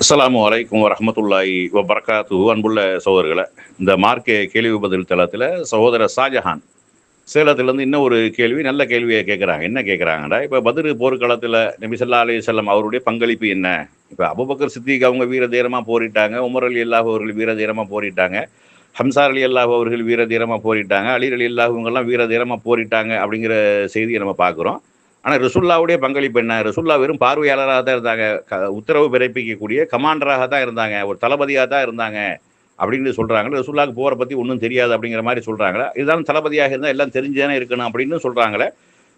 அஸ்ஸலாமு அலைக்கும் வரஹ்மத்துல்லாஹி வபரகாத்து. அன்புள்ள சகோதரர்களை, இந்த மார்க்க கேள்வி பதில் தளத்தில் சகோதரர் ஷாஜஹான் சேலத்திலேருந்து இன்னும் ஒரு கேள்வி, நல்ல கேள்வியை கேட்குறாங்க. என்ன கேட்குறாங்கடா, இப்போ பத்ரு போர்க்களத்தில் நபி ஸல்லல்லாஹு அலைஹி வஸல்லம் அவருடைய பங்களிப்பு என்ன? இப்போ அபூபக்கர் சித்திக் அவங்க வீர தீரமாக போரிட்டாங்க, உமர் அலி அல்லாஹ் அவர்கள் வீர தீரமாக போரிட்டாங்க, ஹம்சா அலி அல்லாஹ் அவர்கள் வீர தீரமாக போரிட்டாங்க, அலி அலி அல்லாஹ் இவங்கெல்லாம் வீர தீரமாக போரிட்டாங்க அப்படிங்கிற செய்தியை நம்ம பார்க்குறோம். ஆனால் ரசூல்லாவுடைய பங்களிப்பு என்ன? ரசூல்லா வெறும் பார்வையாளராக தான் இருந்தாங்க, உத்தரவு பிறப்பிக்கக்கூடிய கமாண்டராக தான் இருந்தாங்க, ஒரு தளபதியாக தான் இருந்தாங்க அப்படின்னு சொல்கிறாங்க. ரசூல்லாவுக்கு போரை பற்றி ஒன்றும் தெரியாது அப்படிங்கிற மாதிரி சொல்கிறாங்களே. இதுதான் தளபதியாக இருந்தால் எல்லாம் தெரிஞ்சுதானே இருக்கணும் அப்படின்னு சொல்கிறாங்களே.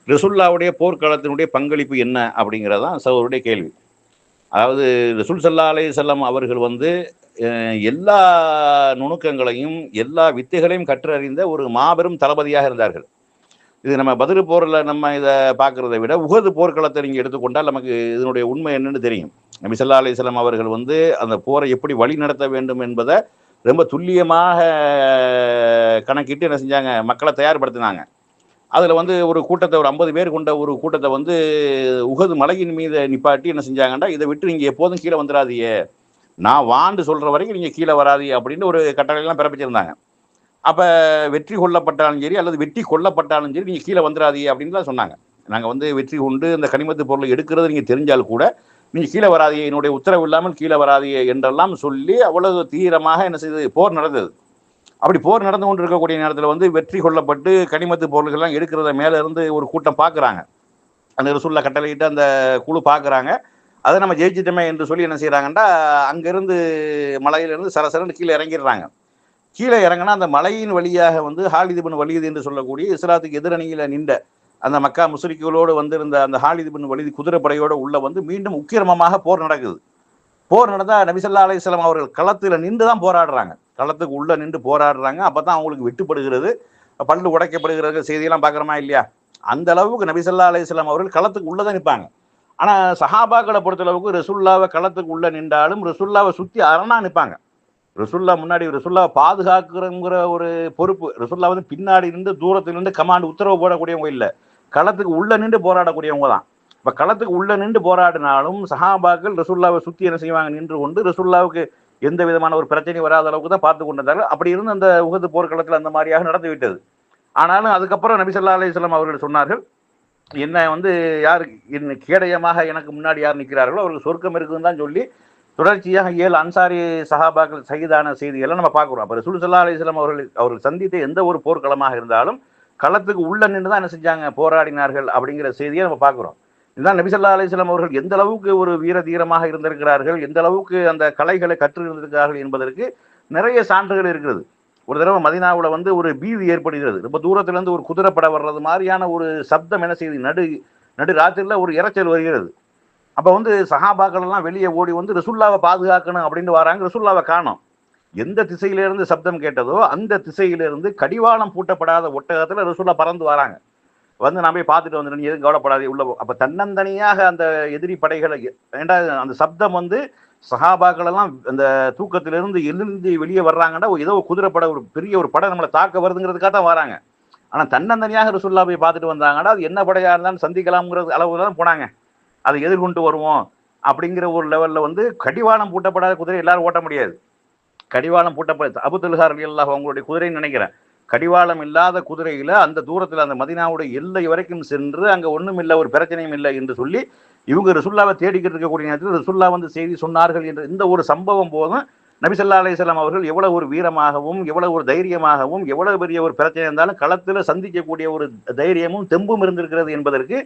ரசூல்லாவுடைய போர்க்களத்தினுடைய பங்களிப்பு என்ன அப்படிங்கிறதான் சகோதரருடைய கேள்வி. அதாவது ரசூல் ஸல்லல்லாஹு அலைஹி வஸல்லம் அவர்கள் எல்லா நுணுக்கங்களையும் எல்லா வித்தைகளையும் கற்றறிந்த ஒரு மாபெரும் தளபதியாக இருந்தார்கள். இது நம்ம பத்ரு போரில் நம்ம இதை பார்க்குறத விட உஹது போர்க்களத்தை நீங்கள் எடுத்துக்கொண்டால் நமக்கு இதனுடைய உண்மை என்னன்னு தெரியும். நபி ஸல்லல்லாஹு அலைஹி வஸல்லம் அவர்கள் அந்த போரை எப்படி வழி நடத்த வேண்டும் என்பதை ரொம்ப துல்லியமாக கணக்கிட்டு என்ன செஞ்சாங்க, மக்களை தயார்படுத்தினாங்க. அதில் ஒரு கூட்டத்தை, ஒரு 50 பேர் கொண்ட ஒரு கூட்டத்தை உஹது மலையின் மீது நிப்பாட்டி என்ன செஞ்சாங்கன்னா, இதை விட்டு நீங்கள் எப்போதும் கீழே வந்துடாதீங்க, நான் வாண்டு சொல்கிற வரைக்கும் நீங்கள் கீழே வராதீங்க அப்படின்னு ஒரு கட்டளையெல்லாம் பிறப்பிச்சிருந்தாங்க. அப்போ வெற்றி கொள்ளப்பட்டாலும் சரி அல்லது வெற்றி கொல்லப்பட்டாலும் சரி நீங்கள் கீழே வந்துடாதீங்க அப்படின்னு தான் சொன்னாங்க. நாங்கள் வெற்றி கொண்டு இந்த கனிமத்து பொருளை எடுக்கிறது நீங்கள் தெரிஞ்சால் கூட நீங்கள் கீழே வராதீங்க, என்னுடைய உத்தரவு இல்லாமல் கீழே வராதீங்க என்றெல்லாம் சொல்லி அவ்வளவு தீவிரமாக என்ன செய்து போர் நடந்தது. அப்படி போர் நடந்து கொண்டு இருக்கக்கூடிய நேரத்தில் வெற்றி கொள்ளப்பட்டு கனிமத்து பொருள்கள்லாம் எடுக்கிறத மேலே இருந்து ஒரு கூட்டம் பார்க்குறாங்க. அந்த ரசூலுல்லாஹ் கட்டளையிட்டு அந்த குழு பார்க்குறாங்க. அதை நம்ம ஜெயிச்சிட்டோமே என்று சொல்லி என்ன செய்கிறாங்கன்னா, அங்கேருந்து மலையிலிருந்து சரசரன்னு கீழே இறங்கிடுறாங்க. கீழே இறங்கினா அந்த மலையின் வழியாக ஹாலித் இப்னு வலீத் என்று சொல்லக்கூடிய இஸ்லாத்துக்கு எதிரணியில் நின்ற அந்த மக்கா முஸ்ரிக்குகளோடு வந்திருந்த அந்த ஹாலித் இப்னு வலீத் குதிரைப்படையோடு உள்ள மீண்டும் உக்கிரமமாக போர் நடக்குது. போர் நடந்தால் நபி ஸல்லல்லாஹு அலைஹி வஸல்லம் அவர்கள் களத்தில் நின்று தான் போராடுறாங்க, களத்துக்கு உள்ளே நின்று போராடுறாங்க. அப்போ தான் அவங்களுக்கு வெட்டுப்படுகிறது, பல்லு உடைக்கப்படுகிறது செய்தியெல்லாம் பார்க்குறோமா இல்லையா? அந்த அளவுக்கு நபி ஸல்லல்லாஹு அலைஹி வஸல்லம் அவர்கள் களத்துக்கு உள்ளே தான் நிற்பாங்க. ஆனால் சஹாபாக்களை பொறுத்தளவுக்கு ரசூலுல்லாவை களத்துக்கு உள்ளே நின்றாலும் ரசூலுல்லாவை சுற்றி அரணா நிற்பாங்க. ரசூல்லா முன்னாடி ரசூல்லாவை பாதுகாக்கிறங்கிற ஒரு பொறுப்பு, ரசூல்லா பின்னாடி நின்று தூரத்தில் நின்று கமாண்ட் உத்தரவு போடக்கூடியவங்க இல்லை, களத்துக்கு உள்ள நின்று போராடக்கூடியவங்க தான். இப்போ களத்துக்கு உள்ள நின்று போராடினாலும் சஹாபாக்கள் ரசூல்லாவை சுற்றி என்ன செய்வாங்க, நின்று கொண்டு ரசூல்லாவுக்கு எந்த விதமான ஒரு பிரச்சனையும் வராத அளவுக்கு தான் பார்த்து கொண்டிருந்தார்கள். அப்படி இருந்து அந்த உஹது போர்க்களத்தில் அந்த மாதிரியாக நடந்து விட்டது. ஆனாலும் அதுக்கப்புறம் நபி ஸல்லல்லாஹு அலைஹி வஸல்லம் அவர்கள் சொன்னார்கள், என்ன யார் கேடயமாக எனக்கு முன்னாடி யார் நிற்கிறார்களோ அவருக்கு சொர்க்கம் இருக்குதுன்னு தான் சொல்லி தொடர்ச்சியாக 7 அன்சாரி சஹாபாக்கள் சகிதான செய்தியெல்லாம் நம்ம பார்க்குறோம். அப்போ ரசூல் ஸல்லல்லாஹு அலைஹி வஸல்லம் அவர்கள் சந்தித்த எந்த ஒரு போர்க்களமாக இருந்தாலும் களத்துக்கு உள்ள நின்று தான் என்ன செஞ்சாங்க, போராடினார்கள் அப்படிங்கிற செய்தியை நம்ம பார்க்குறோம். இதுதான் நபி ஸல்லல்லாஹு அலைஹி வஸல்லம் அவர்கள் எந்த அளவுக்கு ஒரு வீர தீரமாக இருந்திருக்கிறார்கள், எந்த அளவுக்கு அந்த கலைகளை கற்று இருந்திருக்கிறார்கள் என்பதற்கு நிறைய சான்றுகள் இருக்கிறது. ஒரு தடவை மதீனாவில் ஒரு பீதி ஏற்படுகிறது. ரொம்ப தூரத்திலிருந்து ஒரு குதிரைப்படை வர்றது மாதிரியான ஒரு சப்தம் என்ன செய்யுது, நடு ராத்திரியில் ஒரு இரைச்சல் வருகிறது. அப்போ சஹாபாக்கள் எல்லாம் வெளியே ஓடி ரசூல்லாவை பாதுகாக்கணும் அப்படின்னு வராங்க. ரசூல்லாவை காணோம். எந்த திசையிலிருந்து சப்தம் கேட்டதோ அந்த திசையிலிருந்து கடிவாளம் பூட்டப்படாத ஒட்டகத்தில் ரசூல்லா பறந்து வராங்க. நான் போய் பார்த்துட்டு வந்துட்டேன், எதுவும் கவலைப்படாது உள்ள. அப்போ தன்னந்தனியாக அந்த எதிரி படைகளை, ஏண்டா அந்த சப்தம் சஹாபாக்கள் எல்லாம் அந்த தூக்கத்திலிருந்து எழுந்து வெளியே வர்றாங்கன்னா ஏதோ குதிரைப்படை, ஒரு பெரிய ஒரு படை நம்மளை தாக்க வருதுங்கிறதுக்காக தான் வராங்க. ஆனால் தன்னந்தனியாக ரசூல்லா போய் பார்த்துட்டு வந்தாங்கன்னா அது என்ன படையாக இருந்தாலும் சந்திக்கலாம்ங்கிறது அளவுக்கு தான் போனாங்க. அதை எதிர்கொண்டு வருவோம் அப்படிங்கிற ஒரு லெவலில் கடிவாளம் பூட்டப்படாத குதிரை எல்லாரும் ஓட்ட முடியாது. கடிவாளம் பூட்டப்பட அபூ தல்ஹா ரலியல்லாஹு அவங்களுடைய குதிரைன்னு நினைக்கிறேன். கடிவாளம் இல்லாத குதிரையில் அந்த தூரத்தில் அந்த மதீனாவுடைய எல்லை வரைக்கும் சென்று அங்கே ஒன்றும் இல்லை, ஒரு பிரச்சனையும் இல்லை என்று சொல்லி இவங்க ரசூல்லாவை தேடிக்கிட்டு இருக்கக்கூடிய நேரத்தில் ரசூல்லா செய்தி சொன்னார்கள் என்ற இந்த ஒரு சம்பவம் போதும் நபி ஸல்லல்லாஹு அலைஹி வஸல்லம் அவர்கள் எவ்வளவு ஒரு வீரமாகவும் எவ்வளவு ஒரு தைரியமாகவும் எவ்வளவு பெரிய ஒரு பிரச்சனை இருந்தாலும் களத்தில் சந்திக்கக்கூடிய ஒரு தைரியமும் தெம்பும் இருந்திருக்கிறது என்பதற்கு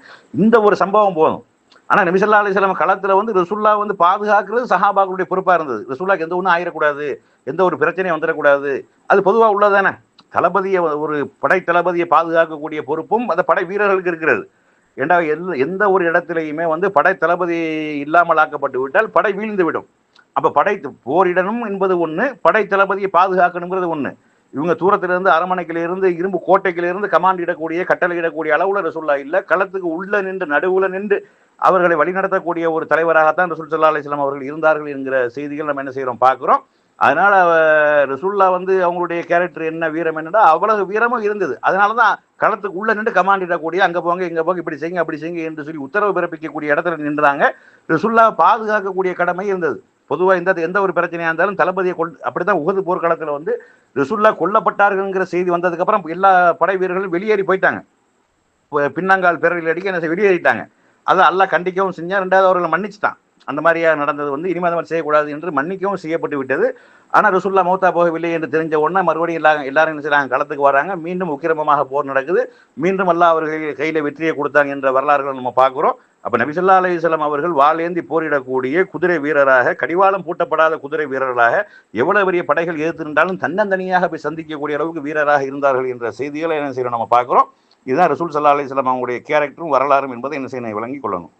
இந்த ஒரு சம்பவம் போதும். ஆனால் நபி ஸல்லல்லாஹு அலைஹி வஸல்லம் களத்தில் ரசூல்லா பாதுகாக்கிறது சஹாபாக்களுடைய பொறுப்பாக இருந்தது. ரசூல்லாக்கு எந்த ஒன்றும் ஆயிடக்கூடாது, எந்த ஒரு பிரச்சனையும் வந்துடக்கூடாது, அது பொதுவாக உள்ளதானே. தளபதியை, ஒரு படை தளபதியை பாதுகாக்கக்கூடிய பொறுப்பும் அந்த படை வீரர்களுக்கு இருக்கிறது. ஏண்டா எந்த ஒரு இடத்திலையுமே படை தளபதி இல்லாமல் ஆக்கப்பட்டு விட்டால் படை வீழ்ந்து விடும். அப்போ போரிடணும் என்பது ஒன்று, படை தளபதியை பாதுகாக்கணுங்கிறது ஒன்று. இவங்க தூரத்திலிருந்து அரமனைக்கிலிருந்து இரும்பு கோட்டைக்கிலிருந்து கமாண்ட் இடக்கூடிய கட்டளை இடக்கூடிய அளவுல ரசூல்லா இல்லை, களத்துக்கு உள்ள நின்று நடுவுல நின்று அவர்களை வழிநடத்தக்கூடிய ஒரு தலைவராகத்தான் ரசூல் ஸல்லல்லாஹு அலைஹி வஸல்லம் அவர்கள் இருந்தார்கள் என்கிற செய்திகள் நம்ம என்ன செய்கிறோம், பார்க்குறோம். அதனால ரசூல்லா அவங்களுடைய கேரக்டர் என்ன, வீரம் என்னடா அவ்வளவு வீரமும் இருந்தது. அதனால தான் களத்துக்கு உள்ள நின்று கமாண்ட் இடக்கூடிய அங்கே போங்க இங்கே போங்க இப்படி செய்யுங்க அப்படி செய்யுங்க என்று சொல்லி உத்தரவு பிறப்பிக்கக்கூடிய இடத்துல நின்றாங்க. ரசூல்லாவை பாதுகாக்கக்கூடிய கடமை இருந்தது. பொதுவாக எந்த ஒரு பிரச்சனையாக இருந்தாலும் தளபதியை அப்படிதான் உகது போர்க்காலத்தில் வந்து ரசூல்லா கொல்லப்பட்டார்கள்ங்கிற செய்தி வந்ததுக்கப்புறம் எல்லா படை வீரர்களும் வெளியேறி போயிட்டாங்க. பின்னங்கால் பிறரில் அடிக்க என்ன வெளியேறிட்டாங்க. அதை அல்லாஹ் கண்டிக்கவும் செஞ்சான். ரெண்டாவது அவர்களை மன்னிச்சுட்டான். அந்த மாதிரியா நடந்தது வந்து இனிமேல் அந்த மாதிரி செய்யக்கூடாது என்று மன்னிக்கவும் செய்யப்பட்டு விட்டது. ஆனால் ரசூல்லா மௌத்தா போகவில்லை என்று தெரிஞ்ச உடனே மறுபடியும் எல்லாரும் என்ன செய்றாங்க, களத்துக்கு வராங்க. மீண்டும் உக்கிரமமாக போர் நடக்குது. மீண்டும் அல்லாஹ் அவர்கள் கையில் வெற்றியை கொடுத்தாங்க என்ற வரலாறுகளை நம்ம பார்க்குறோம். அப்போ நபி ஸல்லல்லாஹு அலைஹி வஸல்லம் அவர்கள் வாளேந்தி போரிடக்கூடிய குதிரை வீரராக, கடிவாளம் பூட்டப்படாத குதிரை வீரர்களாக, எவ்வளவு பெரிய படைகள் எதிர்த்து நின்றாலும் தன்னந்தனியாக போய் சந்திக்கக்கூடிய அளவுக்கு வீரராக இருந்தார்கள் என்ற செய்திகளை என்ன செய்யணும் நம்ம பார்க்குறோம். இதுதான் ரசூல் ஸல்லல்லாஹு அலைஹி வஸல்லம் அவங்களுடைய கேரக்டரும் வரலாறும் என்பதை என்ன செய்யணும், விளங்கி கொள்ளணும்.